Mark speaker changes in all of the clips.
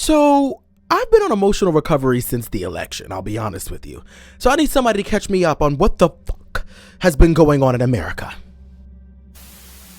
Speaker 1: So I've been on emotional recovery since the election, I'll be honest with you. So I need somebody to catch me up on what the fuck has been going on in America.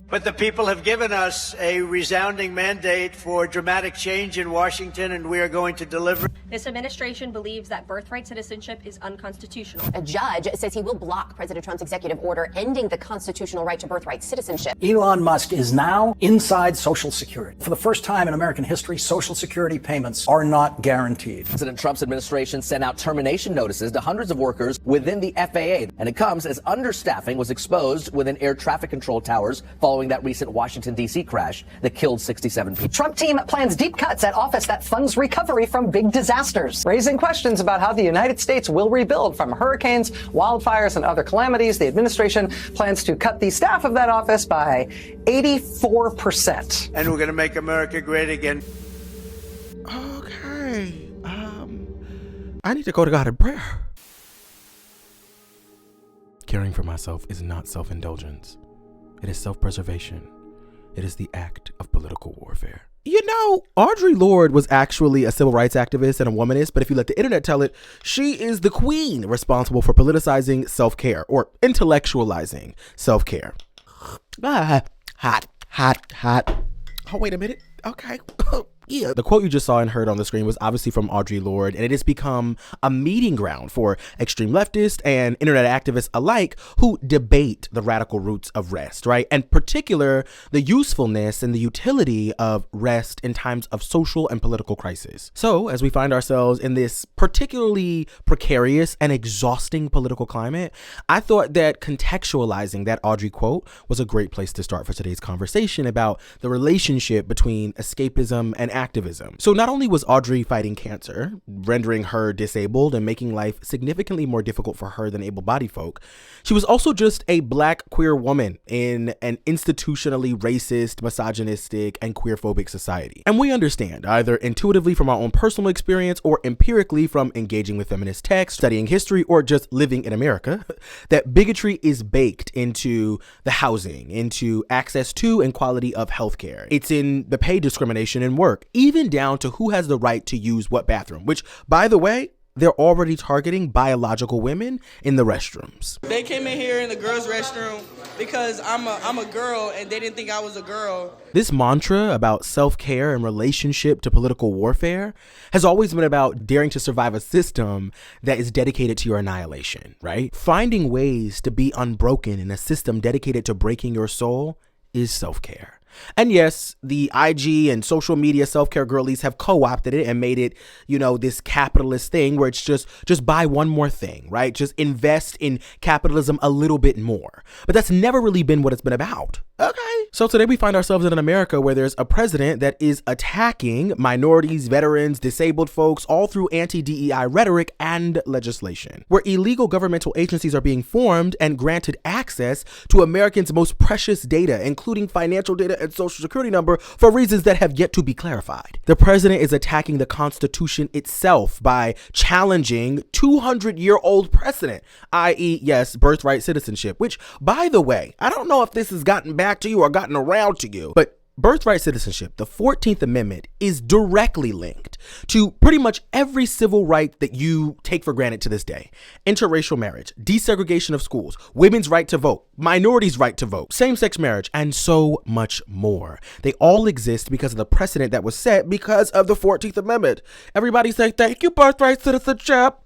Speaker 2: But the people have given us a resounding mandate for dramatic change in Washington, and we are going to deliver.
Speaker 3: This administration believes that birthright citizenship is unconstitutional.
Speaker 4: A judge says he will block President Trump's executive order ending the constitutional right to birthright citizenship.
Speaker 5: Elon Musk is now inside Social Security. For the first time in American history, Social Security payments are not guaranteed.
Speaker 6: President Trump's administration sent out termination notices to hundreds of workers within the FAA, and it comes as understaffing was exposed within air traffic control towers following that recent Washington, D.C. crash that killed 67 people.
Speaker 7: Trump team plans deep cuts at office that funds recovery from big disasters, raising questions about how the United States will rebuild from hurricanes, wildfires, and other calamities. The administration plans to cut the staff of that office by 84%.
Speaker 2: And we're going to make America great again.
Speaker 1: Okay, I need to go to God in prayer. Caring for myself is not self-indulgence. It is self-preservation. It is the act of political warfare. You know, Audre Lorde was actually a civil rights activist and a womanist, but if you let the internet tell it, she is the queen responsible for politicizing self-care or intellectualizing self-care. Hot. Oh, wait a minute. Okay. Yeah. The quote you just saw and heard on the screen was obviously from Audre Lorde, and it has become a meeting ground for extreme leftists and internet activists alike who debate the radical roots of rest, right? And particular, the usefulness and the utility of rest in times of social and political crisis. So as we find ourselves in this particularly precarious and exhausting political climate, I thought that contextualizing that Audre quote was a great place to start for today's conversation about the relationship between escapism and activism. So not only was Audre fighting cancer, rendering her disabled and making life significantly more difficult for her than able-bodied folk, she was also just a black queer woman in an institutionally racist, misogynistic, and queerphobic society. And we understand, either intuitively from our own personal experience or empirically from engaging with feminist texts, studying history, or just living in America, that bigotry is baked into the housing, into access to and quality of healthcare. It's in the pay discrimination in work, even down to who has the right to use what bathroom, which, by the way, they're already targeting biological women in the restrooms.
Speaker 8: They came in here in the girls' restroom because I'm a girl and they didn't think I was a girl.
Speaker 1: This mantra about self-care and relationship to political warfare has always been about daring to survive a system that is dedicated to your annihilation, right? Finding ways to be unbroken in a system dedicated to breaking your soul is self-care. And yes, the IG and social media self-care girlies have co-opted it and made it, you know, this capitalist thing where it's just buy one more thing, right? Just invest in capitalism a little bit more. But that's never really been what it's been about. Okay. So today we find ourselves in an America where there's a president that is attacking minorities, veterans, disabled folks, all through anti-DEI rhetoric and legislation, where illegal governmental agencies are being formed and granted access to Americans' most precious data, including financial data and social security number, for reasons that have yet to be clarified. The president is attacking the Constitution itself by challenging 200-year-old precedent, i.e., yes, birthright citizenship, which, by the way, I don't know if this has gotten back to you or gotten around to you, but birthright citizenship, the 14th Amendment, is directly linked to pretty much every civil right that you take for granted to this day. Interracial marriage, desegregation of schools, women's right to vote, minorities' right to vote, same-sex marriage, and so much more. They all exist because of the precedent that was set because of the 14th Amendment. Everybody say, thank you, birthright citizenship.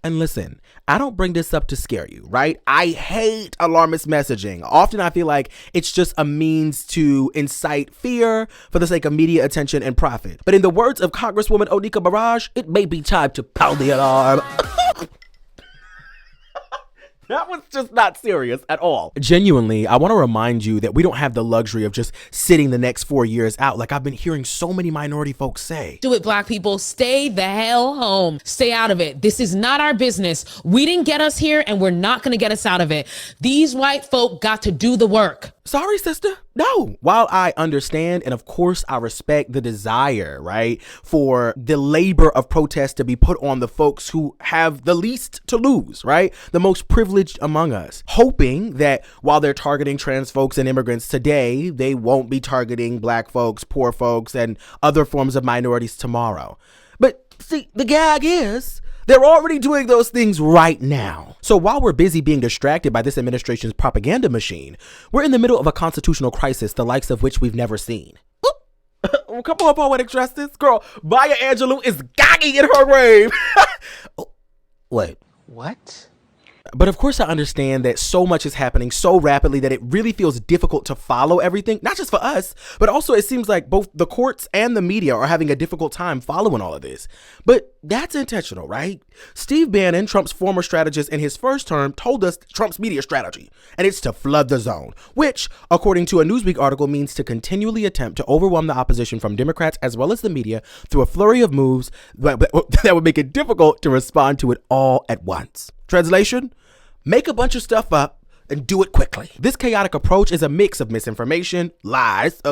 Speaker 1: And listen, I don't bring this up to scare you, right? I hate alarmist messaging. Often I feel like it's just a means to incite fear for the sake of media attention and profit. But in the words of Congresswoman Onika Barrage, it may be time to pound the alarm. That was just not serious at all. Genuinely, I want to remind you that we don't have the luxury of just sitting the next 4 years out like I've been hearing so many minority folks say.
Speaker 9: Do it, black people. Stay the hell home. Stay out of it. This is not our business. We didn't get us here and we're not going to get us out of it. These white folk got to do the work.
Speaker 1: Sorry, sister. No. While I understand and of course I respect the desire, right, for the labor of protest to be put on the folks who have the least to lose, right? The most privileged privileged among us, hoping that while they're targeting trans folks and immigrants today, they won't be targeting black folks, poor folks, and other forms of minorities tomorrow. But see, the gag is, they're already doing those things right now. So while we're busy being distracted by this administration's propaganda machine, we're in the middle of a constitutional crisis, the likes of which we've never seen. Well, come on, poetic justice. Girl, Maya Angelou is gagging in her grave. Oh, wait.
Speaker 7: What?
Speaker 1: But of course I understand that so much is happening so rapidly that it really feels difficult to follow everything, not just for us, but also it seems like both the courts and the media are having a difficult time following all of this. But that's intentional, right? Steve Bannon, Trump's former strategist in his first term, told us Trump's media strategy, and it's to flood the zone, which, according to a Newsweek article, means to continually attempt to overwhelm the opposition from Democrats as well as the media through a flurry of moves that would make it difficult to respond to it all at once. Translation? Make a bunch of stuff up and do it quickly. This chaotic approach is a mix of misinformation, lies,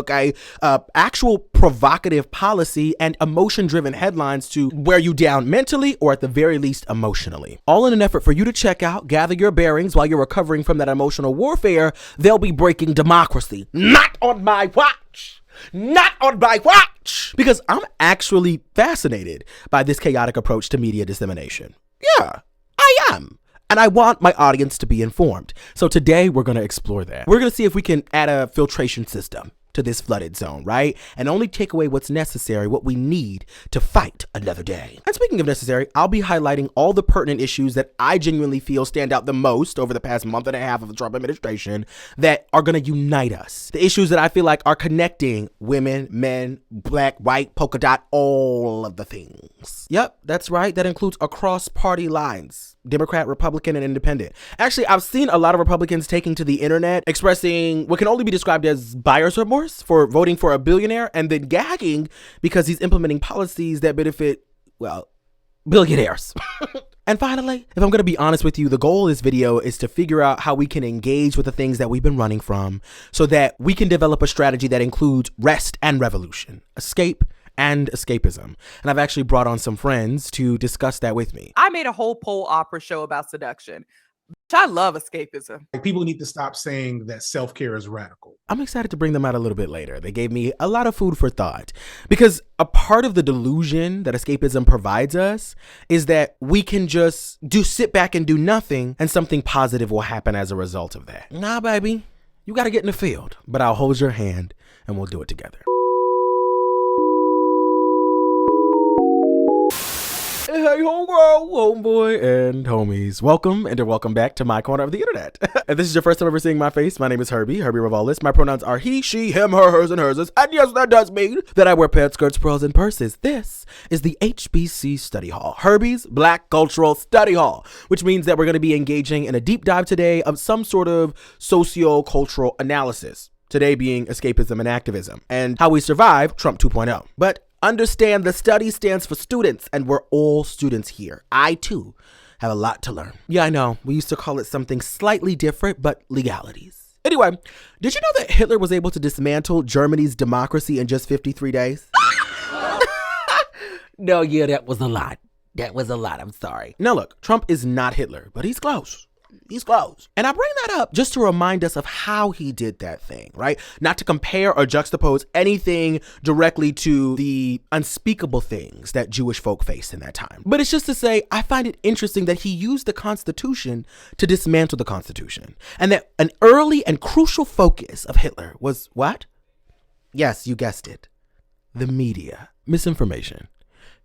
Speaker 1: actual provocative policy, and emotion-driven headlines to wear you down mentally or at the very least emotionally. All in an effort for you to check out, gather your bearings while you're recovering from that emotional warfare. They'll be breaking democracy. Not on my watch. Not on my watch. Because I'm actually fascinated by this chaotic approach to media dissemination. Yeah, I am. And I want my audience to be informed. So today we're going to explore that. We're going to see if we can add a filtration system to this flooded zone, right? And only take away what's necessary, what we need to fight another day. And speaking of necessary, I'll be highlighting all the pertinent issues that I genuinely feel stand out the most over the past month and a half of the Trump administration that are going to unite us. The issues that I feel like are connecting women, men, black, white, polka dot, all of the things. Yep, that's right. That includes across party lines. Democrat, Republican, and Independent. Actually, I've seen a lot of Republicans taking to the internet expressing what can only be described as buyer's remorse for voting for a billionaire and then gagging because he's implementing policies that benefit, well, billionaires. And finally, if I'm going to be honest with you, the goal of this video is to figure out how we can engage with the things that we've been running from so that we can develop a strategy that includes rest and revolution, escape and escapism. And I've actually brought on some friends to discuss that with me.
Speaker 10: I made a whole pole opera show about seduction. I love escapism.
Speaker 11: People need to stop saying that self-care is radical.
Speaker 1: I'm excited to bring them out a little bit later. They gave me a lot of food for thought because a part of the delusion that escapism provides us is that we can just sit back and do nothing and something positive will happen as a result of that. Nah, baby, you got to get in the field, but I'll hold your hand and we'll do it together. Hey, homegirl, homeboy, and homies. Welcome and welcome back to my corner of the internet. If this is your first time ever seeing my face, my name is Herbie Revolus. My pronouns are he, she, him, her, hers, and hers. And yes, that does mean that I wear pants, skirts, pearls, and purses. This is the HBC Study Hall, Herbie's Black Cultural Study Hall, which means that we're going to be engaging in a deep dive today of some sort of socio-cultural analysis. Today being escapism and activism, and how we survive Trump 2.0. But understand the study stands for students, and we're all students here. I, too, have a lot to learn. Yeah, I know. We used to call it something slightly different, but legalities. Anyway, did you know that Hitler was able to dismantle Germany's democracy in just 53 days? No, yeah, that was a lot. That was a lot. I'm sorry. Now, look, Trump is not Hitler, but he's close. He's close. And I bring that up just to remind us of how he did that thing, right? Not to compare or juxtapose anything directly to the unspeakable things that Jewish folk faced in that time. But it's just to say, I find it interesting that he used the Constitution to dismantle the Constitution. And that an early and crucial focus of Hitler was what? Yes, you guessed it. The media. Misinformation.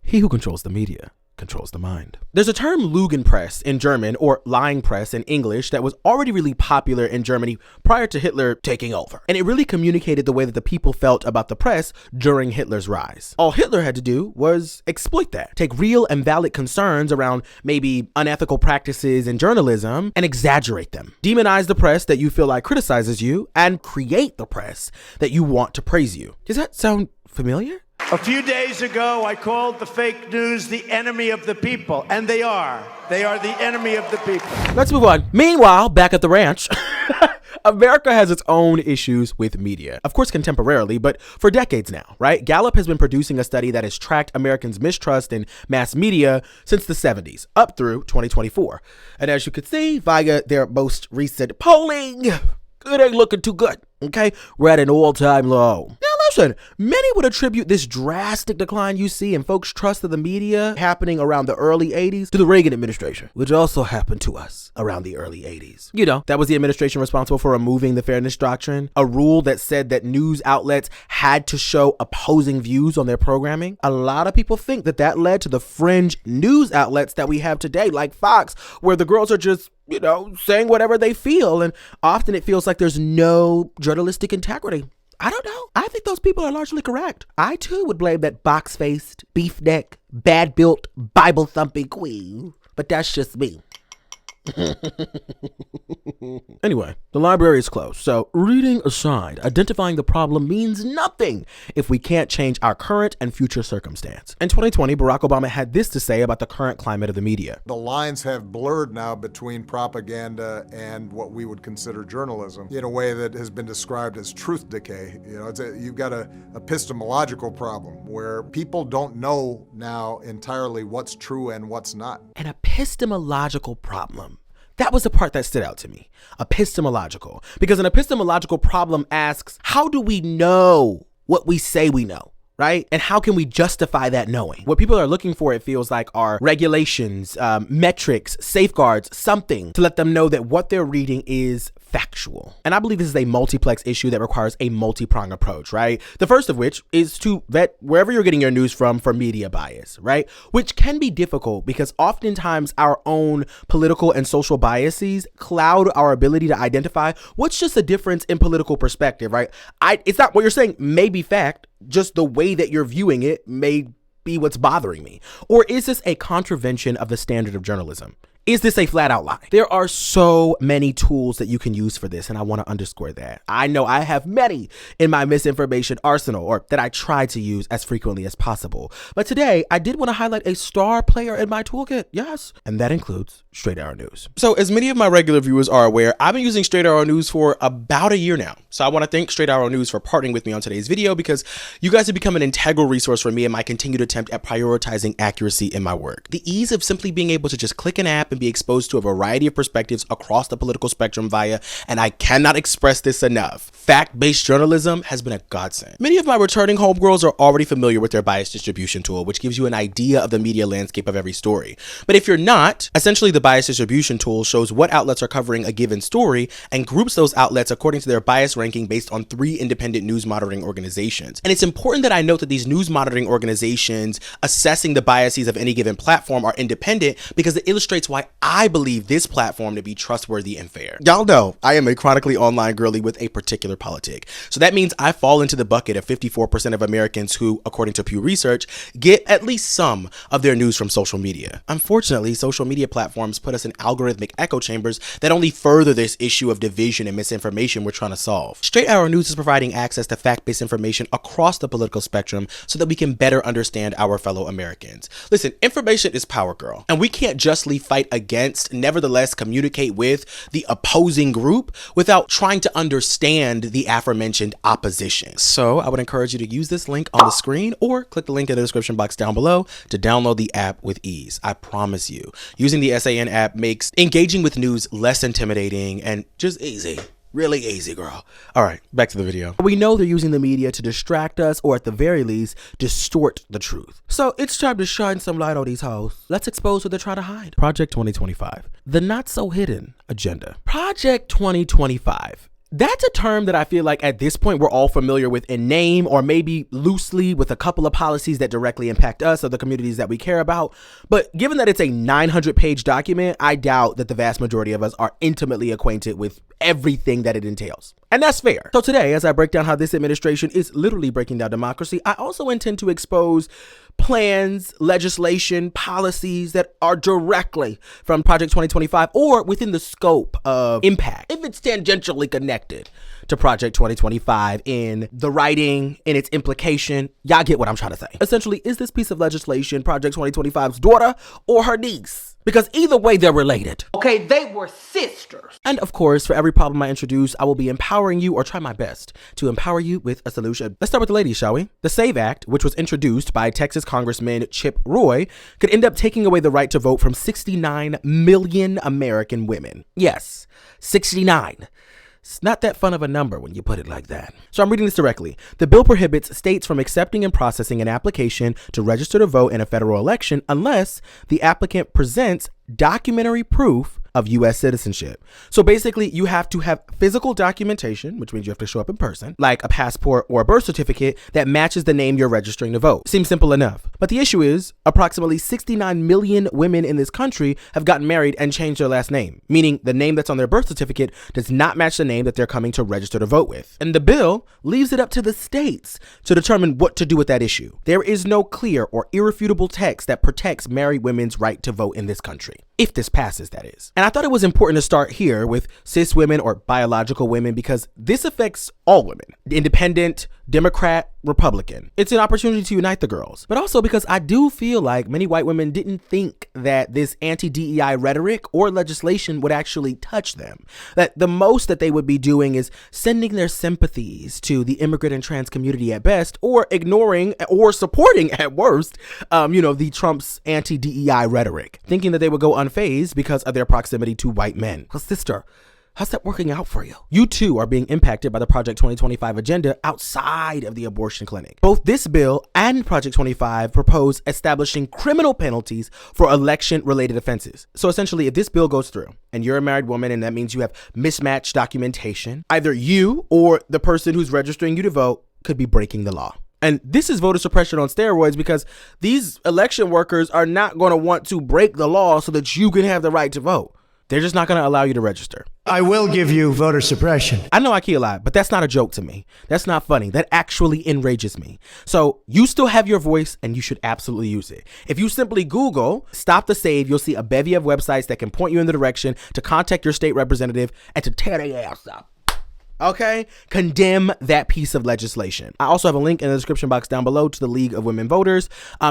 Speaker 1: He who controls the media controls the mind. There's a term Lügenpresse in German or lying press in English that was already really popular in Germany prior to Hitler taking over. And it really communicated the way that the people felt about the press during Hitler's rise. All Hitler had to do was exploit that, take real and valid concerns around maybe unethical practices in journalism and exaggerate them. Demonize the press that you feel like criticizes you and create the press that you want to praise you. Does that sound familiar?
Speaker 2: A few days ago, I called the fake news the enemy of the people, and they are. They are the enemy of the people.
Speaker 1: Let's move on. Meanwhile, back at the ranch, America has its own issues with media, of course contemporarily, but for decades now, right? Gallup has been producing a study that has tracked Americans' mistrust in mass media since the 70s up through 2024. And as you could see via their most recent polling, it ain't looking too good, okay? We're at an all-time low. Now listen, many would attribute this drastic decline you see in folks' trust of the media happening around the early 80s to the Reagan administration, which also happened to us around the early 80s. You know, that was the administration responsible for removing the Fairness Doctrine, a rule that said that news outlets had to show opposing views on their programming. A lot of people think that that led to the fringe news outlets that we have today, like Fox, where the girls are just, you know, saying whatever they feel, and often it feels like there's no journalistic integrity. I don't know. I think those people are largely correct. I too would blame that box-faced, beef-neck, bad-built, Bible-thumping queen, but that's just me. Anyway, the library is closed, so reading aside, identifying the problem means nothing if we can't change our current and future circumstance. In 2020, Barack Obama had this to say about the current climate of the media.
Speaker 12: The lines have blurred now between propaganda and what we would consider journalism in a way that has been described as truth decay. You know, you've got an epistemological problem where people don't know now entirely what's true and what's not.
Speaker 1: An epistemological problem. That was the part that stood out to me. Epistemological. Because an epistemological problem asks, how do we know what we say we know? Right? And how can we justify that knowing? What people are looking for, it feels like, are regulations, metrics, safeguards, something to let them know that what they're reading is factual. And I believe this is a multiplex issue that requires a multi-pronged approach, right? The first of which is to vet wherever you're getting your news from for media bias, right? Which can be difficult because oftentimes our own political and social biases cloud our ability to identify what's just a difference in political perspective, right? It's not what you're saying may be fact, just the way that you're viewing it may be what's bothering me. Or is this a contravention of the standard of journalism? Is this a flat out lie? There are so many tools that you can use for this, and I want to underscore that. I know I have many in my misinformation arsenal, or that I try to use as frequently as possible. But today, I did want to highlight a star player in my toolkit, yes, and that includes Straight Arrow News. So as many of my regular viewers are aware, I've been using Straight Arrow News for about a year now. So I want to thank Straight Arrow News for partnering with me on today's video because you guys have become an integral resource for me in my continued attempt at prioritizing accuracy in my work. The ease of simply being able to just click an app and be exposed to a variety of perspectives across the political spectrum via, and I cannot express this enough, fact-based journalism has been a godsend. Many of my returning homegirls are already familiar with their bias distribution tool, which gives you an idea of the media landscape of every story. But if you're not, essentially the bias distribution tool shows what outlets are covering a given story and groups those outlets according to their bias ranking based on 3 independent news monitoring organizations. And it's important that I note that these news monitoring organizations assessing the biases of any given platform are independent because it illustrates why I believe this platform to be trustworthy and fair. Y'all know I am a chronically online girly with a particular politic. So that means I fall into the bucket of 54% of Americans who, according to Pew Research, get at least some of their news from social media. Unfortunately, social media platforms put us in algorithmic echo chambers that only further this issue of division and misinformation we're trying to solve. Straight Arrow News is providing access to fact-based information across the political spectrum so that we can better understand our fellow Americans. Listen, information is power, girl, and we can't justly fight against, nevertheless communicate with the opposing group without trying to understand the aforementioned opposition. So I would encourage you to use this link on the screen or click the link in the description box down below to download the app with ease. I promise you, using the SAN app makes engaging with news less intimidating and just easy. Really easy, girl. All right, back to the video. We know they're using the media to distract us or at the very least, distort the truth. So it's time to shine some light on these hoes. Let's expose what they're trying to hide. Project 2025, the not so hidden agenda. Project 2025. That's a term that I feel like at this point we're all familiar with in name or maybe loosely with a couple of policies that directly impact us or the communities that we care about. But given that it's a 900-page document, I doubt that the vast majority of us are intimately acquainted with everything that it entails. And that's fair. So today, as I break down how this administration is literally breaking down democracy, I also intend to expose plans, legislation, policies that are directly from Project 2025 or within the scope of impact, if it's tangentially connected to Project 2025 in the writing, in its implication. Y'all get what I'm trying to say. Essentially, is this piece of legislation Project 2025's daughter or her niece? Because either way, they're related.
Speaker 13: Okay, they were sisters.
Speaker 1: And of course, for every problem I introduce, I will be empowering you, or try my best to empower you with a solution. Let's start with the ladies, shall we? The SAVE Act, which was introduced by Texas Congressman Chip Roy, could end up taking away the right to vote from 69 million American women. Yes, 69. It's not that fun of a number when you put it like that. So I'm reading this directly. The bill prohibits states from accepting and processing an application to register to vote in a federal election unless the applicant presents documentary proof of U.S. citizenship. So basically, you have to have physical documentation, which means you have to show up in person, like a passport or a birth certificate that matches the name you're registering to vote. Seems simple enough. But the issue is, approximately 69 million women in this country have gotten married and changed their last name, meaning the name that's on their birth certificate does not match the name that they're coming to register to vote with. And the bill leaves it up to the states to determine what to do with that issue. There is no clear or irrefutable text that protects married women's right to vote in this country. If this passes, that is. And I thought it was important to start here with cis women or biological women because this affects all women, independent, Democrat, Republican. It's an opportunity to unite the girls, but also because I do feel like many white women didn't think that this anti-DEI rhetoric or legislation would actually touch them. That the most that they would be doing is sending their sympathies to the immigrant and trans community at best, or ignoring or supporting at worst, the Trump's anti-DEI rhetoric, thinking that they would go unfazed because of their proximity to white men. Well, sister, how's that working out for you? You too are being impacted by the Project 2025 agenda outside of the abortion clinic. Both this bill and Project 25 propose establishing criminal penalties for election-related offenses. So essentially, if this bill goes through and you're a married woman and that means you have mismatched documentation, either you or the person who's registering you to vote could be breaking the law. And this is voter suppression on steroids because these election workers are not going to want to break the law so that you can have the right to vote. They're just not going to allow you to register.
Speaker 14: I will give you voter suppression.
Speaker 1: I know I key a lot, but that's not a joke to me. That's not funny. That actually enrages me. So you still have your voice and you should absolutely use it. If you simply Google Stop the Save, you'll see a bevy of websites that can point you in the direction to contact your state representative and to tear their ass up. Okay? Condemn that piece of legislation. I also have a link in the description box down below to the League of Women Voters.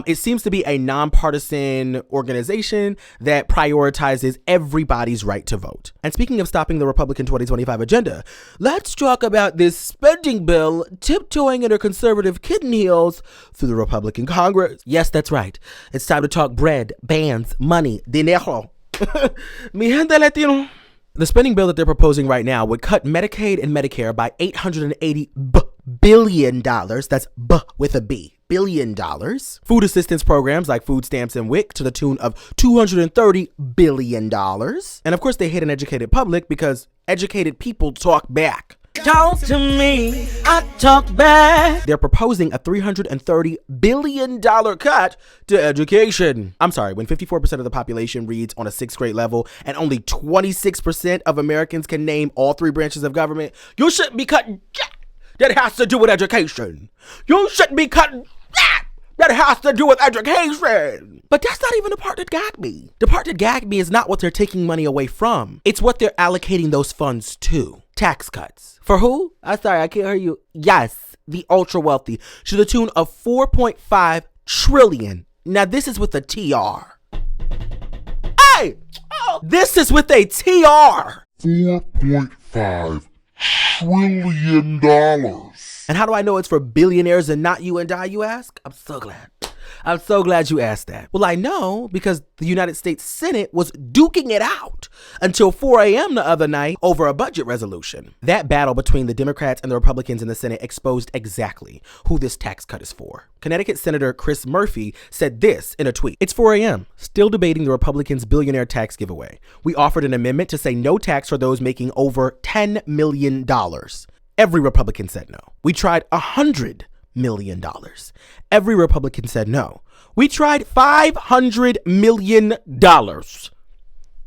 Speaker 1: It seems to be a nonpartisan organization that prioritizes everybody's right to vote. And speaking of stopping the Republican 2025 agenda, let's talk about this spending bill tiptoeing in her conservative kitten heels through the Republican Congress. Yes, that's right. It's time to talk bread, bands, money, dinero. Mi gente latino. The spending bill that they're proposing right now would cut Medicaid and Medicare by $880 billion. That's B with a B. $billion. Food assistance programs like food stamps and WIC to the tune of $230 billion. And of course, they hate an educated public because educated people talk back. Talk to me, I talk back. They're proposing a $330 billion cut to education. I'm sorry, when 54% of the population reads on a 6th grade level and only 26% of Americans can name all 3 branches of government, you shouldn't be cutting that has to do with education. You shouldn't be cutting that has to do with education. But that's not even the part that got me. The part that got me is not what they're taking money away from. It's what they're allocating those funds to. Tax cuts. For who? I'm sorry, I can't hear you. Yes, the ultra wealthy, to the tune of $4.5 trillion. Now this is with a TR. Hey! This is with a TR.
Speaker 15: $4.5 trillion.
Speaker 1: And how do I know it's for billionaires and not you and I, you ask? I'm so glad. I'm so glad you asked that. Well, I know because the United States Senate was duking it out until 4 a.m. the other night over a budget resolution. That battle between the Democrats and the Republicans in the Senate exposed exactly who this tax cut is for. Connecticut Senator Chris Murphy said this in a tweet. It's 4 a.m. Still debating the Republicans' billionaire tax giveaway. We offered an amendment to say no tax for those making over $10 million. Every Republican said no. We tried $100 million. Every Republican said no. We tried $500 million.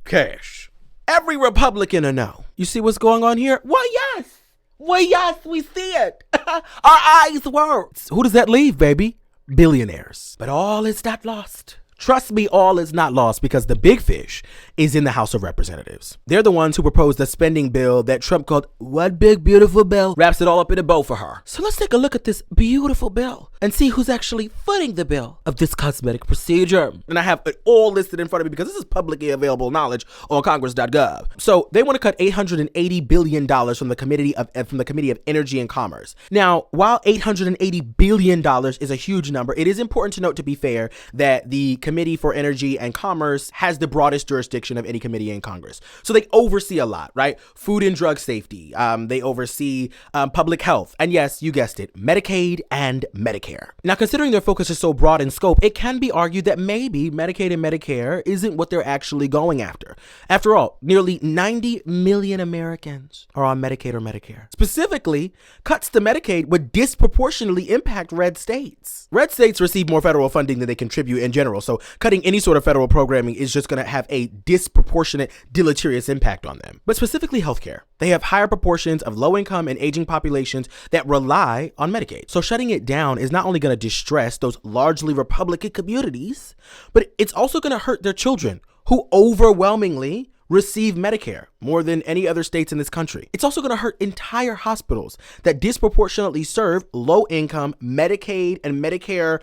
Speaker 1: Cash. Every Republican a no. You see what's going on here? Why, yes. Why, yes, we see it. Our eyes work. Who does that leave, baby? Billionaires. But all is not lost. Trust me, all is not lost because the big fish is in the House of Representatives. They're the ones who proposed the spending bill that Trump called one big beautiful bill, wraps it all up in a bow for her. So let's take a look at this beautiful bill and see who's actually footing the bill of this cosmetic procedure. And I have it all listed in front of me because this is publicly available knowledge on congress.gov. So they want to cut $880 billion from the Committee of Energy and Commerce. Now, while $880 billion is a huge number, it is important to note, to be fair, that the Committee for Energy and Commerce has the broadest jurisdiction of any committee in Congress. So they oversee a lot, right? Food and drug safety. They oversee public health. And yes, you guessed it, Medicaid and Medicare. Now, considering their focus is so broad in scope, it can be argued that maybe Medicaid and Medicare isn't what they're actually going after. After all, nearly 90 million Americans are on Medicaid or Medicare. Specifically, cuts to Medicaid would disproportionately impact red states. Red states receive more federal funding than they contribute in general, so cutting any sort of federal programming is just going to have a disproportionate, deleterious impact on them. But specifically healthcare, they have higher proportions of low-income and aging populations that rely on Medicaid. So shutting it down is not only going to distress those largely Republican communities, but it's also going to hurt their children, who overwhelmingly receive Medicare more than any other states in this country. It's also going to hurt entire hospitals that disproportionately serve low-income Medicaid and Medicare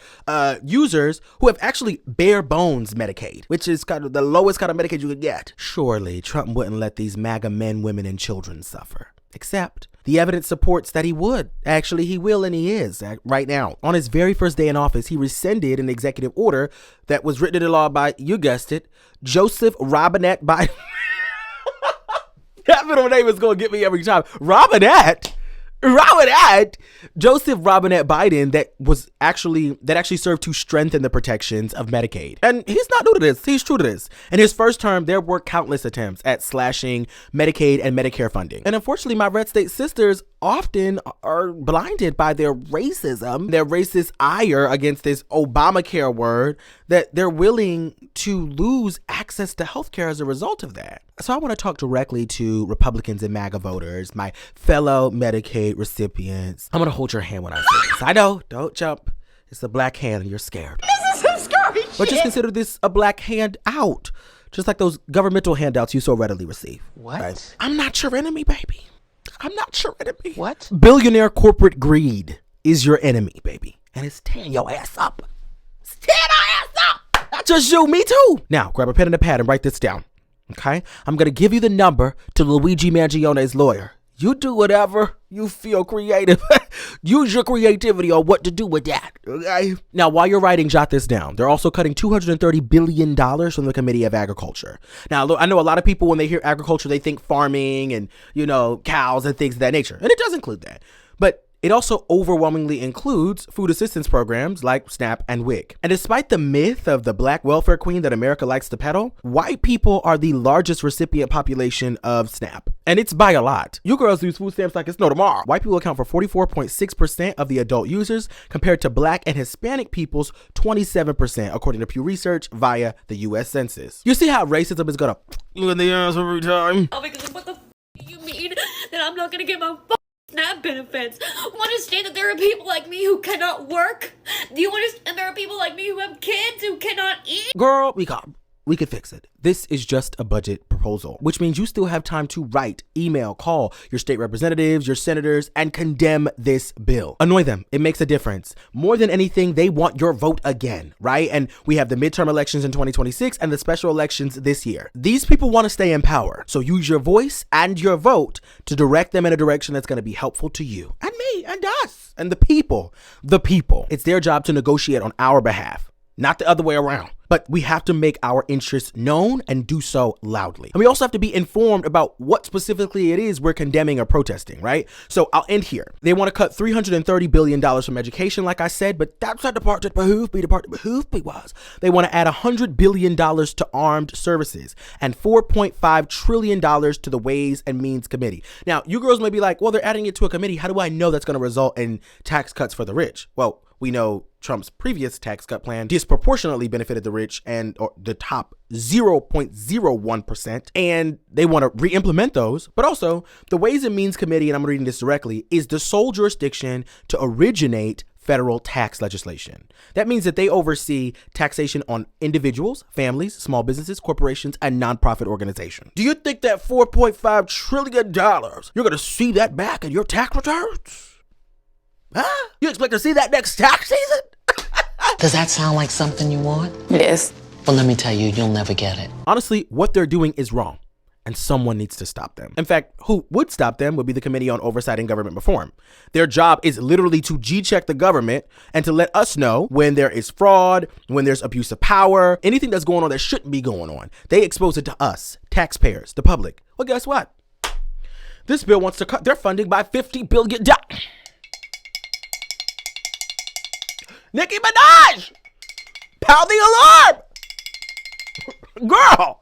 Speaker 1: users who have actually bare bones Medicaid, which is kind of the lowest kind of Medicaid you could get. Surely Trump wouldn't let these MAGA men, women, and children suffer. Except the evidence supports that he would. Actually, he will, and he is right now. On his very first day in office, he rescinded an executive order that was written into law by, you guessed it, Joseph Robinette Biden. That middle name is going to get me every time. Robinette. Joseph Robinette Biden that actually served to strengthen the protections of Medicaid. And he's not new to this. He's true to this. In his first term, there were countless attempts at slashing Medicaid and Medicare funding. And unfortunately, my red state sisters often are blinded by their racism, their racist ire against this Obamacare word, that they're willing to lose access to healthcare as a result of that. So I want to talk directly to Republicans and MAGA voters, my fellow Medicaid recipients. I'm going to hold your hand when I say this. I know, don't jump. It's a black hand and you're scared.
Speaker 13: This is some scary shit.
Speaker 1: But just consider this a black hand out, just like those governmental handouts you so readily receive.
Speaker 13: What?
Speaker 1: Right? I'm not your enemy, baby. I'm not your enemy.
Speaker 13: What?
Speaker 1: Billionaire corporate greed is your enemy, baby. And it's tearing your ass up. It's tearing our ass up. Not just you, me too. Now, grab a pen and a pad and write this down. Okay? I'm going to give you the number to Luigi Mangione's lawyer. You do whatever you feel creative. Use your creativity on what to do with that. Okay? Now, while you're writing, jot this down. They're also cutting $230 billion from the Committee of Agriculture. Now, I know a lot of people, when they hear agriculture, they think farming and, cows and things of that nature. And it does include that. But it also overwhelmingly includes food assistance programs like SNAP and WIC. And despite the myth of the black welfare queen that America likes to peddle, white people are the largest recipient population of SNAP. And it's by a lot. You girls use food stamps like it's no tomorrow. White people account for 44.6% of the adult users compared to black and Hispanic people's 27%, according to Pew Research via the U.S. Census. You see how racism is gonna you in the ass every time?
Speaker 16: Oh, because what the do you mean that I'm not gonna get my SNAP benefits? Want to understand that there are people like me who cannot work? Do you understand there are people like me who have kids who cannot eat?
Speaker 1: Girl, we could fix it. This is just a budget proposal, which means you still have time to write, email, call your state representatives, your senators, and condemn this bill. Annoy them. It makes a difference. More than anything, they want your vote again, right? And we have the midterm elections in 2026 and the special elections this year. These people want to stay in power. So use your voice and your vote to direct them in a direction that's going to be helpful to you and me and us and the people. The people. It's their job to negotiate on our behalf, not the other way around. But we have to make our interests known and do so loudly. And we also have to be informed about what specifically it is we're condemning or protesting, right? So I'll end here. They want to cut $330 billion from education, like I said, but that's not the part that behooved me. The part that behooved me was they want to add $100 billion to armed services and $4.5 trillion to the Ways and Means Committee. Now, you girls may be like, well, they're adding it to a committee. How do I know that's going to result in tax cuts for the rich? Well, we know Trump's previous tax cut plan disproportionately benefited the rich and or the top 0.01%, and they want to re-implement those. But also, the Ways and Means Committee, and I'm reading this directly, is the sole jurisdiction to originate federal tax legislation. That means that they oversee taxation on individuals, families, small businesses, corporations, and nonprofit organizations. Do you think that $4.5 trillion, you're going to see that back in your tax returns? Huh? You expect to see that next tax season?
Speaker 17: Does that sound like something you want?
Speaker 13: Yes.
Speaker 17: Well, let me tell you, you'll never get it.
Speaker 1: Honestly, what they're doing is wrong, and someone needs to stop them. In fact, who would stop them would be the Committee on Oversight and Government Reform. Their job is literally to G-check the government and to let us know when there is fraud, when there's abuse of power, anything that's going on that shouldn't be going on. They expose it to us, taxpayers, the public. Well, guess what? This bill wants to cut their funding by $50 billion. Nicki Minaj! Pound the alarm! Girl!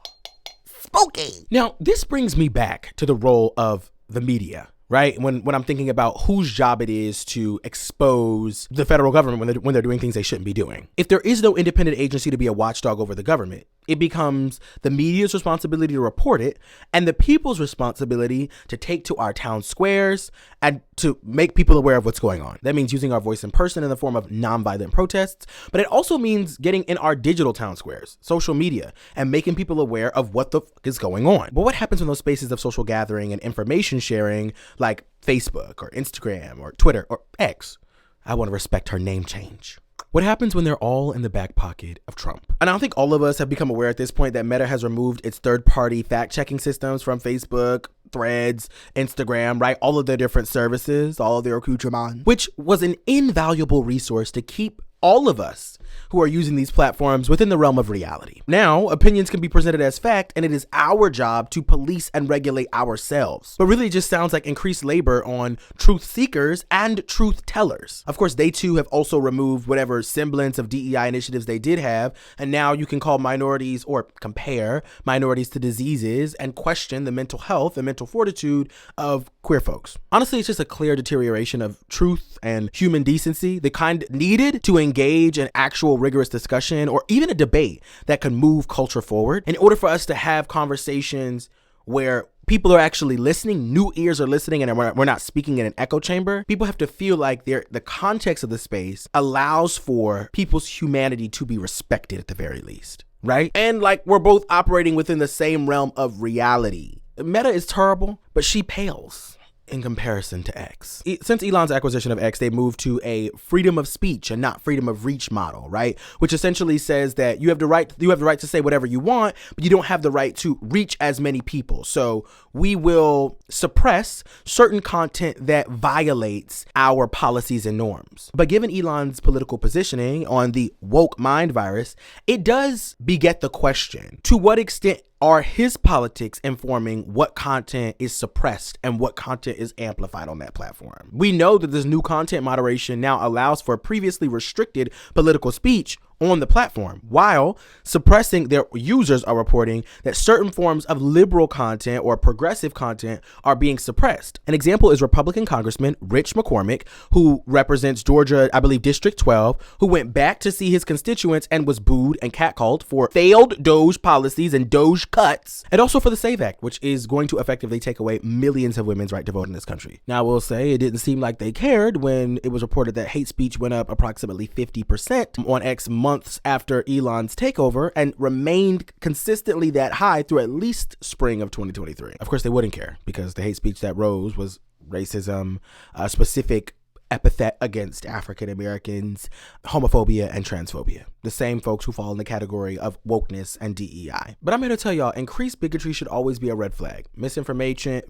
Speaker 1: Spooky. Now, this brings me back to the role of the media, right? When I'm thinking about whose job it is to expose the federal government when they're doing things they shouldn't be doing. If there is no independent agency to be a watchdog over the government, it becomes the media's responsibility to report it and the people's responsibility to take to our town squares and to make people aware of what's going on. That means using our voice in person in the form of nonviolent protests, but it also means getting in our digital town squares, social media, and making people aware of what the fuck is going on. But what happens when those spaces of social gathering and information sharing, like Facebook or Instagram or Twitter or X, I want to respect her name change. What happens when they're all in the back pocket of Trump? And I don't think all of us have become aware at this point that Meta has removed its third-party fact-checking systems from Facebook, Threads, Instagram, right? All of their different services, all of their accoutrements, which was an invaluable resource to keep all of us who are using these platforms within the realm of reality. Now, opinions can be presented as fact, and it is our job to police and regulate ourselves. But really, it just sounds like increased labor on truth seekers and truth tellers. Of course, they too have also removed whatever semblance of DEI initiatives they did have, and now you can call minorities or compare minorities to diseases and question the mental health and mental fortitude of queer folks. Honestly, it's just a clear deterioration of truth and human decency, the kind needed to engage in actual rigorous discussion or even a debate that can move culture forward. In order for us to have conversations where people are actually listening, new ears are listening, and we're not speaking in an echo chamber, people have to feel like the context of the space allows for people's humanity to be respected at the very least, right? And like we're both operating within the same realm of reality. Meta is terrible, but she pales in comparison to X. Since Elon's acquisition of X, they moved to a freedom of speech and not freedom of reach model, right? Which essentially says that you have the right to say whatever you want, but you don't have the right to reach as many people. So we will suppress certain content that violates our policies and norms. But given Elon's political positioning on the woke mind virus, it does beget the question, to what extent are his politics informing what content is suppressed and what content is amplified on that platform? We know that this new content moderation now allows for previously restricted political speech on the platform, while suppressing their users are reporting that certain forms of liberal content or progressive content are being suppressed. An example is Republican Congressman Rich McCormick, who represents Georgia, I believe District 12, who went back to see his constituents and was booed and catcalled for failed Doge policies and Doge cuts, and also for the SAVE Act, which is going to effectively take away millions of women's right to vote in this country. Now, I will say it didn't seem like they cared when it was reported that hate speech went up approximately 50% on X months after Elon's takeover and remained consistently that high through at least spring of 2023. Of course, they wouldn't care because the hate speech that rose was racism, a specific epithet against African Americans, homophobia, and transphobia. The same folks who fall in the category of wokeness and DEI. But I'm here to tell y'all, increased bigotry should always be a red flag. Misinformation,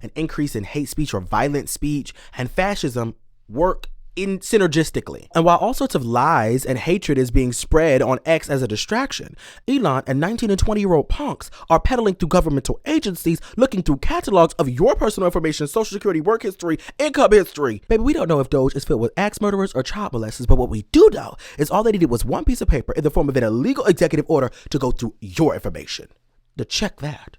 Speaker 1: an increase in hate speech or violent speech, and fascism work synergistically. And while all sorts of lies and hatred is being spread on X as a distraction, Elon and 19 and 20-year-old punks are peddling through governmental agencies, looking through catalogs of your personal information, social security, work history, income history. Baby, we don't know if Doge is filled with axe murderers or child molesters, but what we do know is all they needed was one piece of paper in the form of an illegal executive order to go through your information. To check that.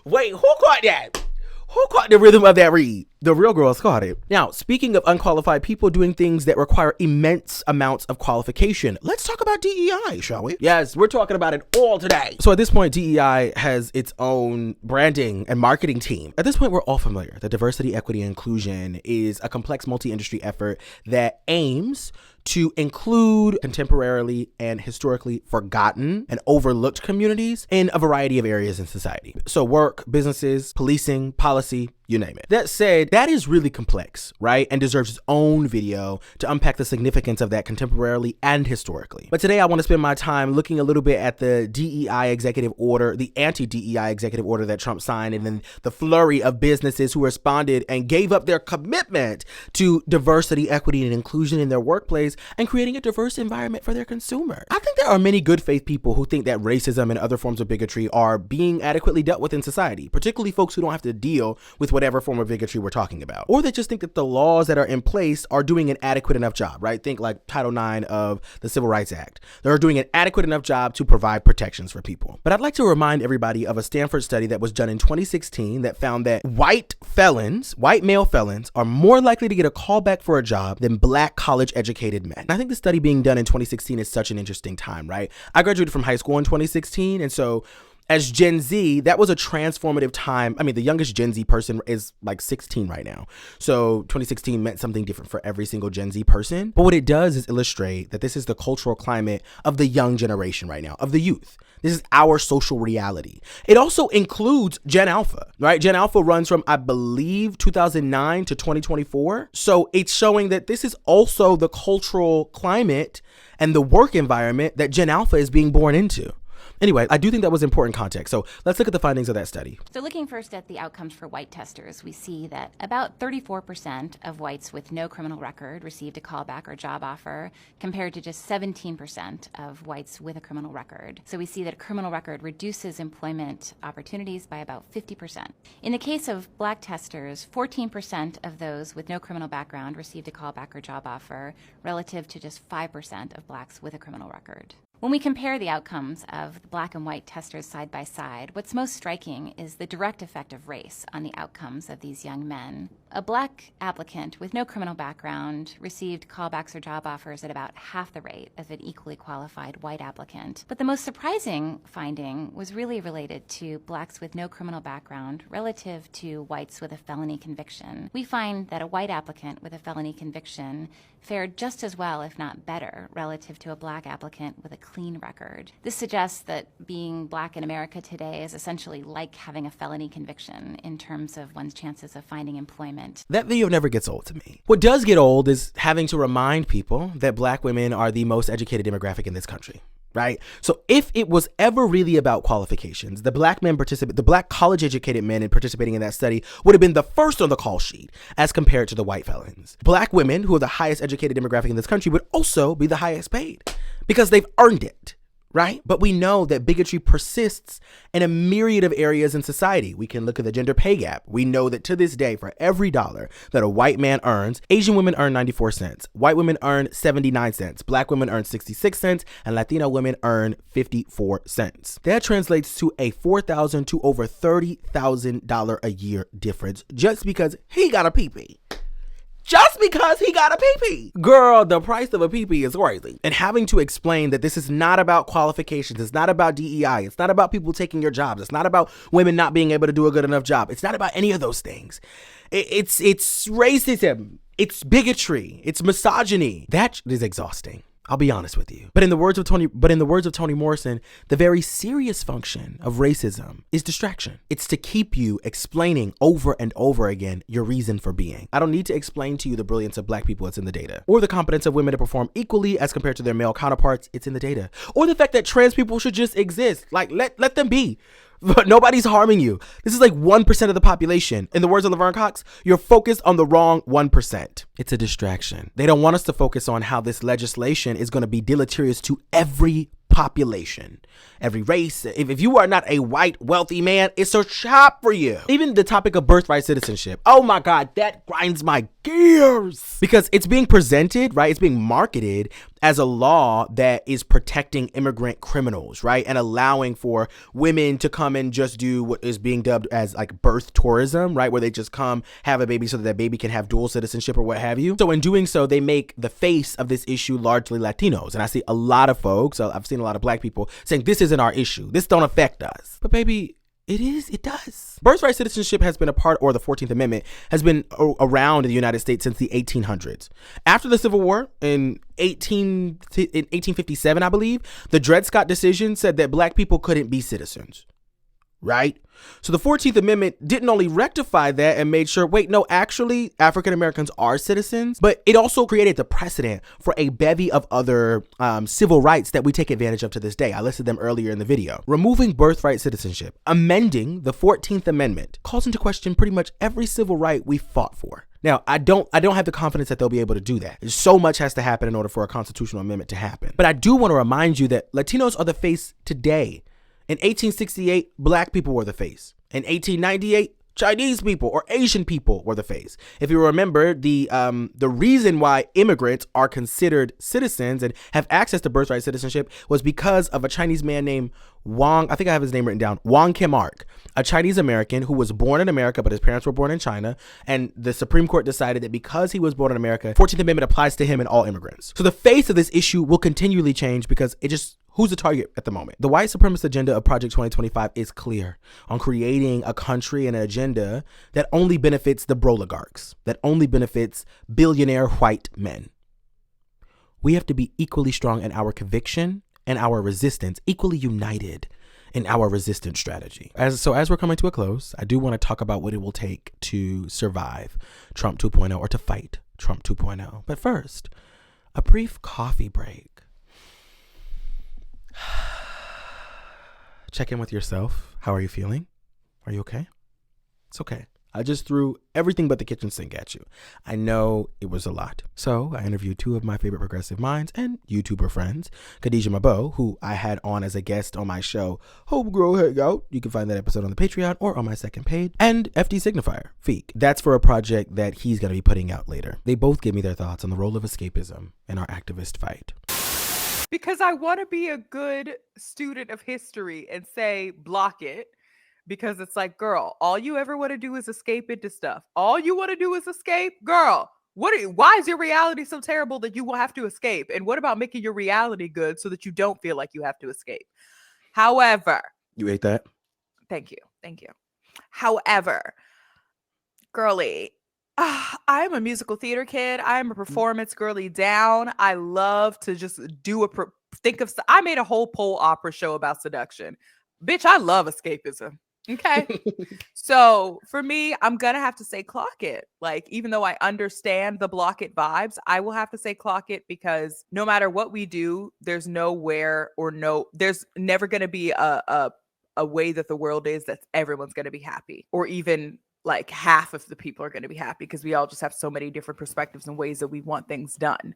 Speaker 1: Wait, who caught that? Who caught the rhythm of that read? The real girls got it. Now, speaking of unqualified people doing things that require immense amounts of qualification, let's talk about DEI, shall we? Yes, we're talking about it all today. So at this point, DEI has its own branding and marketing team. At this point, we're all familiar that diversity, equity, and inclusion is a complex multi-industry effort that aims to include contemporarily and historically forgotten and overlooked communities in a variety of areas in society. So work, businesses, policing, policy, you name it. That said, that is really complex, right? And deserves its own video to unpack the significance of that contemporarily and historically. But today I want to spend my time looking a little bit at the DEI executive order, the anti-DEI executive order that Trump signed, and then the flurry of businesses who responded and gave up their commitment to diversity, equity, and inclusion in their workplace and creating a diverse environment for their consumers. I think there are many good faith people who think that racism and other forms of bigotry are being adequately dealt with in society, particularly folks who don't have to deal with whatever form of bigotry we're talking about, or they just think that the laws that are in place are doing an adequate enough job, right? Think like Title IX of the Civil Rights Act. They're doing an adequate enough job to provide protections for people. But I'd like to remind everybody of a Stanford study that was done in 2016 that found that white male felons, are more likely to get a call back for a job than black college-educated men. And I think the study being done in 2016 is such an interesting time, right? I graduated from high school in 2016, and so as Gen Z, that was a transformative time. I mean, the youngest Gen Z person is like 16 right now. So 2016 meant something different for every single Gen Z person. But what it does is illustrate that this is the cultural climate of the young generation right now, of the youth. This is our social reality. It also includes Gen Alpha, right? Gen Alpha runs from, I believe, 2009 to 2024. So it's showing that this is also the cultural climate and the work environment that Gen Alpha is being born into. Anyway, I do think that was important context. So let's look at the findings of that study.
Speaker 18: So looking first at the outcomes for white testers, we see that about 34% of whites with no criminal record received a callback or job offer, compared to just 17% of whites with a criminal record. So we see that a criminal record reduces employment opportunities by about 50%. In the case of black testers, 14% of those with no criminal background received a callback or job offer, relative to just 5% of blacks with a criminal record. When we compare the outcomes of the black and white testers side by side, what's most striking is the direct effect of race on the outcomes of these young men. A black applicant with no criminal background received callbacks or job offers at about half the rate of an equally qualified white applicant. But the most surprising finding was really related to blacks with no criminal background relative to whites with a felony conviction. We find that a white applicant with a felony conviction fared just as well, if not better, relative to a black applicant with a clean record. This suggests that being black in America today is essentially like having a felony conviction in terms of one's chances of finding employment.
Speaker 1: That video never gets old to me. What does get old is having to remind people that black women are the most educated demographic in this country. Right? So if it was ever really about qualifications, the black college educated men in participating in that study would have been the first on the call sheet as compared to the white felons. Black women, who are the highest educated demographic in this country, would also be the highest paid because they've earned it. Right? But we know that bigotry persists in a myriad of areas in society. We can look at the gender pay gap. We know that to this day, for every dollar that a white man earns, Asian women earn 94 cents, white women earn 79 cents, black women earn 66 cents, and Latino women earn 54 cents. That translates to a $4,000 to over $30,000 a year difference just because he got a pee-pee. Just because he got a pee-pee. Girl, the price of a pee-pee is crazy. And having to explain that this is not about qualifications, it's not about DEI, it's not about people taking your jobs, it's not about women not being able to do a good enough job, it's not about any of those things. It's racism, it's bigotry, it's misogyny. That is exhausting. I'll be honest with you. But in the words of Toni Morrison, the very serious function of racism is distraction. It's to keep you explaining over and over again your reason for being. I don't need to explain to you the brilliance of black people. It's in the data. Or the competence of women to perform equally as compared to their male counterparts. It's in the data. Or the fact that trans people should just exist. Like, let them be. But nobody's harming you. This is like 1% of the population. In the words of Laverne Cox, you're focused on the wrong 1%. It's a distraction. They don't want us to focus on how this legislation is going to be deleterious to every population, every race. If you are not a white, wealthy man, it's a trap for you. Even the topic of birthright citizenship. Oh my God, that grinds my gears. Because it's being presented, right? It's being marketed as a law that is protecting immigrant criminals, right? And allowing for women to come and just do what is being dubbed as like birth tourism, right? Where they just come, have a baby so that baby can have dual citizenship or what have you. So in doing so, they make the face of this issue largely Latinos. And I see a lot of folks, I've seen a lot of black people saying this isn't our issue. This don't affect us. But baby, it does. Birthright citizenship has been a part, or the 14th Amendment has been around in the United States since the 1800s. After the Civil War in 1857, I believe, the Dred Scott decision said that black people couldn't be citizens, right? So the 14th Amendment didn't only rectify that and made sure, wait, no, actually African Americans are citizens, but it also created the precedent for a bevy of other civil rights that we take advantage of to this day. I listed them earlier in the video. Removing birthright citizenship, amending the 14th Amendment calls into question pretty much every civil right we fought for. Now, I don't have the confidence that they'll be able to do that. So much has to happen in order for a constitutional amendment to happen. But I do want to remind you that Latinos are the face today. In 1868, black people were the face. In 1898, Chinese people or Asian people were the face. If you remember, the reason why immigrants are considered citizens and have access to birthright citizenship was because of a Chinese man named Wang, I think I have his name written down, Wang Kim-ark, a Chinese American who was born in America, but his parents were born in China. And the Supreme Court decided that because he was born in America, 14th Amendment applies to him and all immigrants. So the face of this issue will continually change because who's the target at the moment? The white supremacist agenda of Project 2025 is clear on creating a country and an agenda that only benefits the broligarchs, that only benefits billionaire white men. We have to be equally strong in our conviction and our resistance, equally united in our resistance strategy. As we're coming to a close, I do want to talk about what it will take to survive Trump 2.0 or to fight Trump 2.0. But first, a brief coffee break. Check in with yourself. How are you feeling? Are you okay? It's okay. I just threw everything but the kitchen sink at you. I know it was a lot. So I interviewed two of my favorite progressive minds and YouTuber friends, Khadijah Mabo, who I had on as a guest on my show, Homegirl Hangout. You can find that episode on the Patreon or on my second page. And FD Signifier, Feek. That's for a project that he's going to be putting out later. They both give me their thoughts on the role of escapism in our activist fight.
Speaker 10: Because I want to be a good student of history and say, block it. Because it's like, girl, all you ever want to do is escape into stuff. All you want to do is escape. Girl, why is your reality so terrible that you will have to escape? And what about making your reality good so that you don't feel like you have to escape? However.
Speaker 1: You ate that?
Speaker 10: Thank you. However, girly, I'm a musical theater kid. I'm a performance girly down. I love to just do I made a whole pole opera show about seduction. Bitch, I love escapism. Okay. So for me, I'm going to have to say clock it. Like, even though I understand the block it vibes, I will have to say clock it because no matter what we do, there's never going to be a way that the world is that everyone's going to be happy, or even like half of the people are going to be happy, because we all just have so many different perspectives and ways that we want things done.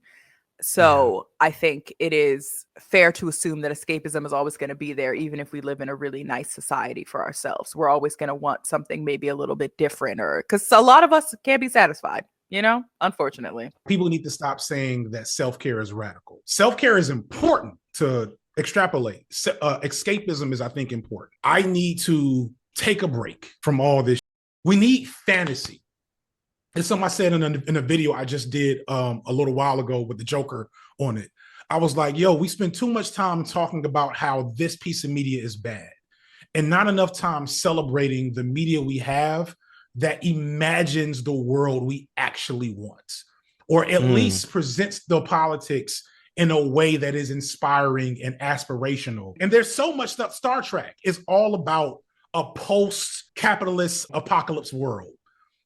Speaker 10: So I think it is fair to assume that escapism is always going to be there, even if we live in a really nice society for ourselves. We're always going to want something maybe a little bit different, or because a lot of us can't be satisfied, unfortunately.
Speaker 11: People need to stop saying that self-care is radical. Self-care is important to extrapolate. Escapism is, I think, important. I need to take a break from all this. We need fantasy. It's something I said in a video I just did a little while ago with the Joker on it. I was like, yo, we spend too much time talking about how this piece of media is bad and not enough time celebrating the media we have that imagines the world we actually want, or at least presents the politics in a way that is inspiring and aspirational. And there's so much stuff. Star Trek is all about a post-capitalist apocalypse world.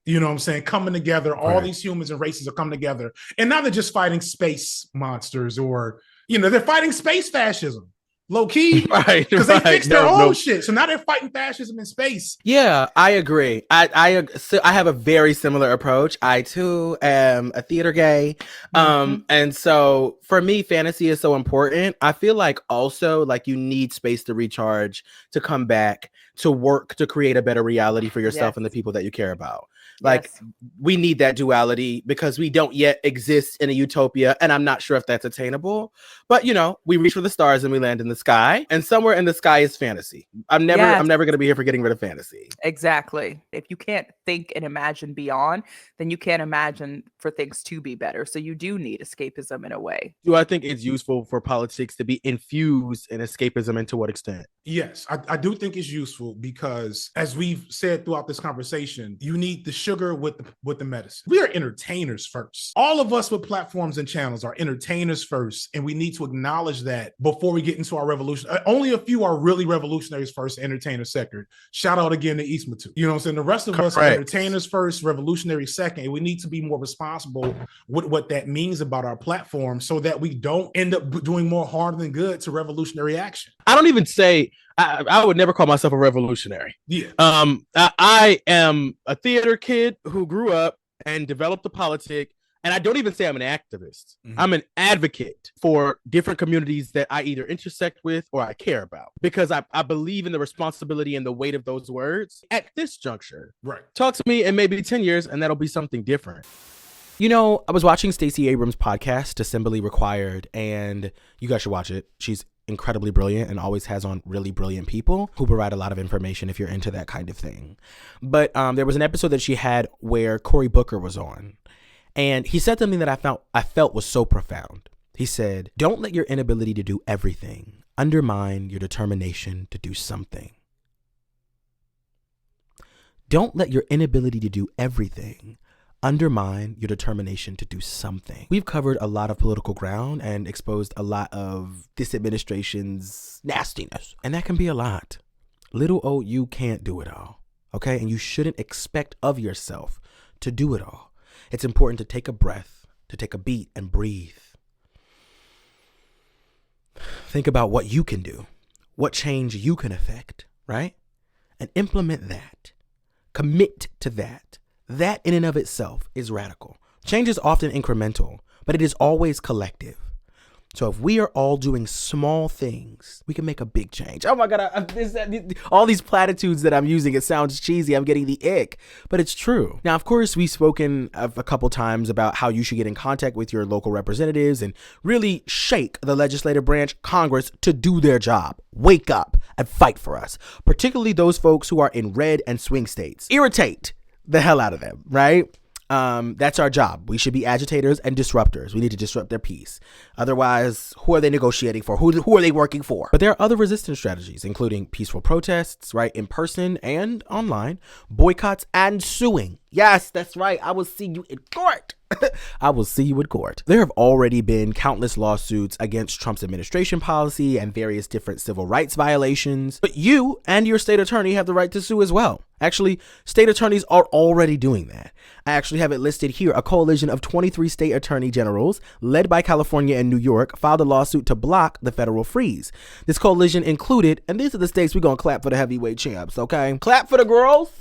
Speaker 11: You know what I'm saying? Coming together, all these humans and races are coming together. And now they're just fighting space monsters, or, they're fighting space fascism. Low key. Right. Because they fixed their own shit. So now they're fighting fascism in space.
Speaker 1: Yeah, I agree. I have a very similar approach. I too am a theater gay. And so for me, fantasy is so important. I feel like also like you need space to recharge, to come back, to work, to create a better reality for yourself and the people that you care about. Like,
Speaker 10: Yes.
Speaker 1: we need that duality because we don't yet exist in a utopia, and I'm not sure if that's attainable. But you know, we reach for the stars and we land in the sky, and somewhere in the sky is fantasy. I'm never going to be here for getting rid of fantasy.
Speaker 10: Exactly. If you can't think and imagine beyond, then you can't imagine for things to be better. So you do need escapism in a way.
Speaker 1: Do I think it's useful for politics to be infused in escapism, and to what extent?
Speaker 11: Yes, I do think it's useful because, as we've said throughout this conversation, you need the sugar with the medicine. We are entertainers first. All of us with platforms and channels are entertainers first, and we need to acknowledge that before we get into our revolution. Only a few are really revolutionaries first, entertainer second. Shout out again to Eastmatu. You know what I'm saying? The rest of us are entertainers first, revolutionary second, and we need to be more responsible with what that means about our platform so that we don't end up doing more harm than good to revolutionary action.
Speaker 1: I don't even say I would never call myself a revolutionary.
Speaker 11: Yeah.
Speaker 1: I am a theater kid who grew up and developed a politic, and I don't even say I'm an activist. Mm-hmm. I'm an advocate for different communities that I either intersect with or I care about, because I believe in the responsibility and the weight of those words at this juncture.
Speaker 11: Right.
Speaker 1: Talk to me in maybe 10 years and that'll be something different. You know, I was watching Stacey Abrams' podcast, Assembly Required, and you guys should watch it. She's incredibly brilliant and always has on really brilliant people who provide a lot of information if you're into that kind of thing. But there was an episode that she had where Cory Booker was on, and he said something that I felt was so profound. He said, "Don't let your inability to do everything undermine your determination to do something." Don't let your inability to do everything undermine your determination to do something. We've covered a lot of political ground and exposed a lot of this administration's nastiness, and that can be a lot. Little old you can't do it all, okay? And you shouldn't expect of yourself to do it all. It's important to take a breath, to take a beat and breathe. Think about what you can do, what change you can affect, right? And implement that. Commit to that. That in and of itself is radical. Change is often incremental, but it is always collective. So if we are all doing small things, we can make a big change. Oh my God, all these platitudes that I'm using, it sounds cheesy. I'm getting the ick, but it's true. Now, of course, we've spoken a couple times about how you should get in contact with your local representatives and really shake the legislative branch, Congress, to do their job. Wake up and fight for us, particularly those folks who are in red and swing states. Irritate the hell out of them, right? That's our job. We should be agitators and disruptors. We need to disrupt their peace. Otherwise, who are they negotiating for? Who are they working for? But there are other resistance strategies, including peaceful protests, right, in person and online, boycotts and suing. Yes, that's right. I will see you in court. I will see you in court. There have already been countless lawsuits against Trump's administration policy and various different civil rights violations. But you and your state attorney have the right to sue as well. Actually, state attorneys are already doing that. I actually have it listed here. A coalition of 23 state attorney generals, led by California and New York, filed a lawsuit to block the federal freeze. This coalition included, and these are the states we're going to clap for the heavyweight champs, okay? Clap for the girls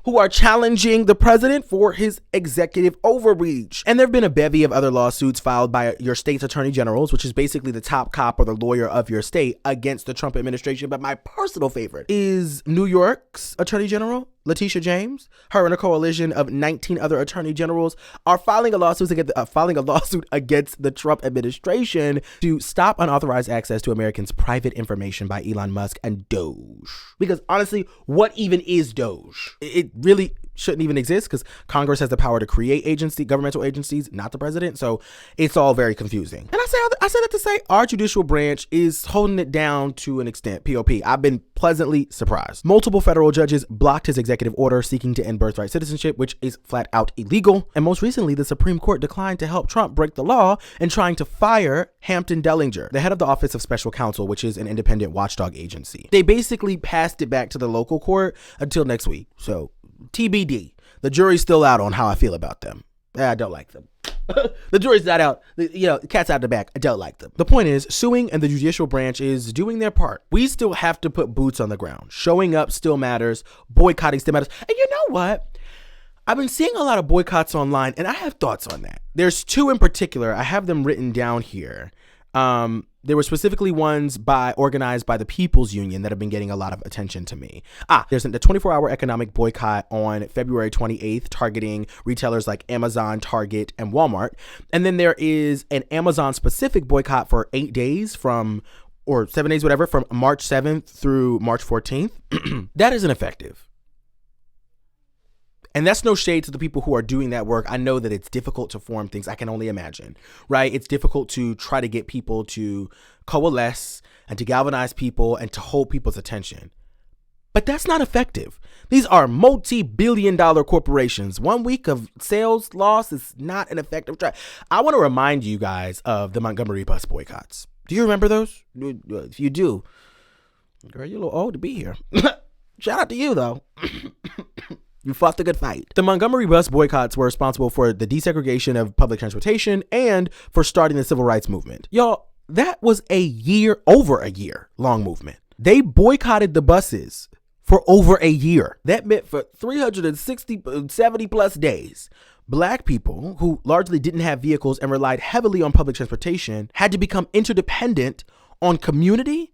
Speaker 1: who are challenging the president for his executive overreach. And there have been a bevy of other lawsuits filed by your state's attorney generals, which is basically the top cop or the lawyer of your state, against the Trump administration. But my personal favorite is New York's attorney general, Letitia James. Her and a coalition of 19 other attorney generals are filing a lawsuit against the Trump administration to stop unauthorized access to Americans' private information by Elon Musk and Doge. Because honestly, what even is Doge? It really shouldn't even exist because Congress has the power to create governmental agencies, not the president. So it's all very confusing. And I say that to say our judicial branch is holding it down to an extent. POP. I've been pleasantly surprised. Multiple federal judges blocked his executive order seeking to end birthright citizenship, which is flat out illegal. And most recently, the Supreme Court declined to help Trump break the law in trying to fire Hampton Dellinger, the head of the Office of Special Counsel, which is an independent watchdog agency. They basically passed it back to the local court until next week. So TBD. The jury's still out on how I feel about them. I don't like them. The jury's not out. The cat's out the bag. I don't like them. The point is, suing and the judicial branch is doing their part. We still have to put boots on the ground. Showing up still matters. Boycotting still matters. And you know what? I've been seeing a lot of boycotts online, and I have thoughts on that. There's two in particular. I have them written down here. There were specifically ones organized by the People's Union that have been getting a lot of attention to me. There's the 24-hour economic boycott on February 28th, targeting retailers like Amazon, Target, and Walmart. And then there is an Amazon-specific boycott for 8 days or 7 days, whatever, from March 7th through March 14th. That isn't effective. And that's no shade to the people who are doing that work. I know that it's difficult to form things. I can only imagine, right? It's difficult to try to get people to coalesce and to galvanize people and to hold people's attention. But that's not effective. These are multi-billion-dollar corporations. 1 week of sales loss is not an effective try. I want to remind you guys of the Montgomery bus boycotts. Do you remember those? If you do, girl, you're a little old to be here. Shout out to you, though. You fought the good fight. The Montgomery bus boycotts were responsible for the desegregation of public transportation and for starting the civil rights movement. Y'all, that was over a year long movement. They boycotted the buses for over a year. That meant for 70 plus days, Black people who largely didn't have vehicles and relied heavily on public transportation had to become interdependent on community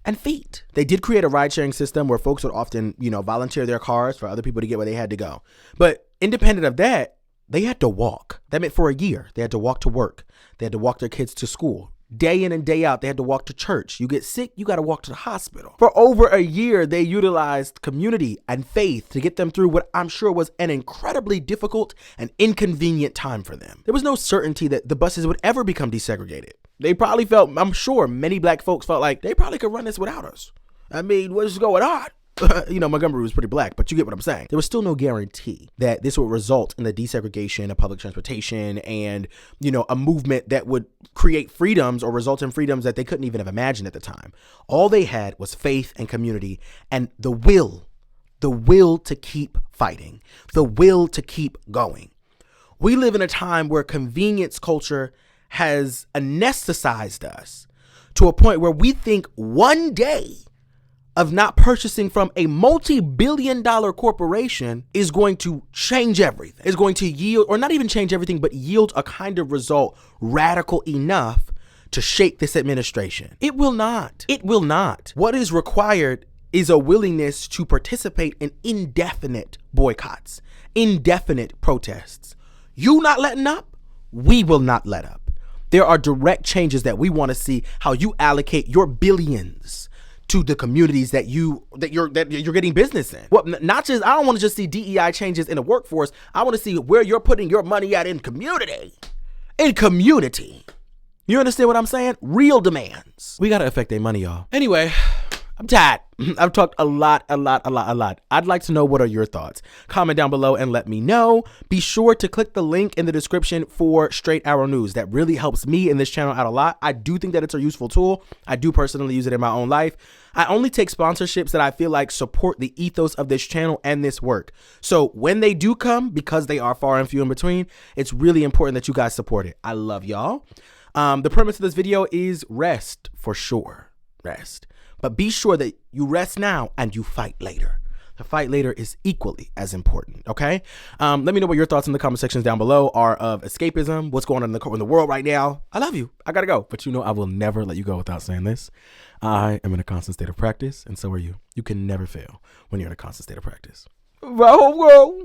Speaker 1: and feet. They did create a ride-sharing system where folks would often, volunteer their cars for other people to get where they had to go. But independent of that, they had to walk. That meant for a year, they had to walk to work. They had to walk their kids to school. Day in and day out, they had to walk to church. You get sick, you got to walk to the hospital. For over a year, they utilized community and faith to get them through what I'm sure was an incredibly difficult and inconvenient time for them. There was no certainty that the buses would ever become desegregated. They probably felt, I'm sure many Black folks felt like they probably could run this without us. I mean, what's going on? Montgomery was pretty Black, but you get what I'm saying. There was still no guarantee that this would result in the desegregation of public transportation and, a movement that would create freedoms or result in freedoms that they couldn't even have imagined at the time. All they had was faith and community and the will to keep fighting, the will to keep going. We live in a time where convenience culture has anesthetized us to a point where we think one day of not purchasing from a multi-billion-dollar corporation is going to change everything. It's going to yield, or not even change everything, but yield a kind of result radical enough to shake this administration. It will not. It will not. What is required is a willingness to participate in indefinite boycotts, indefinite protests. You not letting up, we will not let up. There are direct changes that we want to see, how you allocate your billions to the communities that you're getting business in. Well, not just, I don't want to just see DEI changes in the workforce. I want to see where you're putting your money at in community. In community. You understand what I'm saying? Real demands. We got to affect their money, y'all. Anyway, I'm tired. I've talked a lot. I'd like to know, what are your thoughts? Comment down below and let me know. Be sure to click the link in the description for Straight Arrow News. That really helps me and this channel out a lot. I do think that it's a useful tool. I do personally use it in my own life. I only take sponsorships that I feel like support the ethos of this channel and this work. So when they do come, because they are far and few in between, it's really important that you guys support it. I love y'all. The premise of this video is rest, for sure. Rest. But be sure that you rest now and you fight later. The fight later is equally as important, okay? Let me know what your thoughts in the comment sections down below are of escapism, what's going on in the world right now. I love you. I gotta go. But I will never let you go without saying this. I am in a constant state of practice, and so are you. You can never fail when you're in a constant state of practice. Whoa.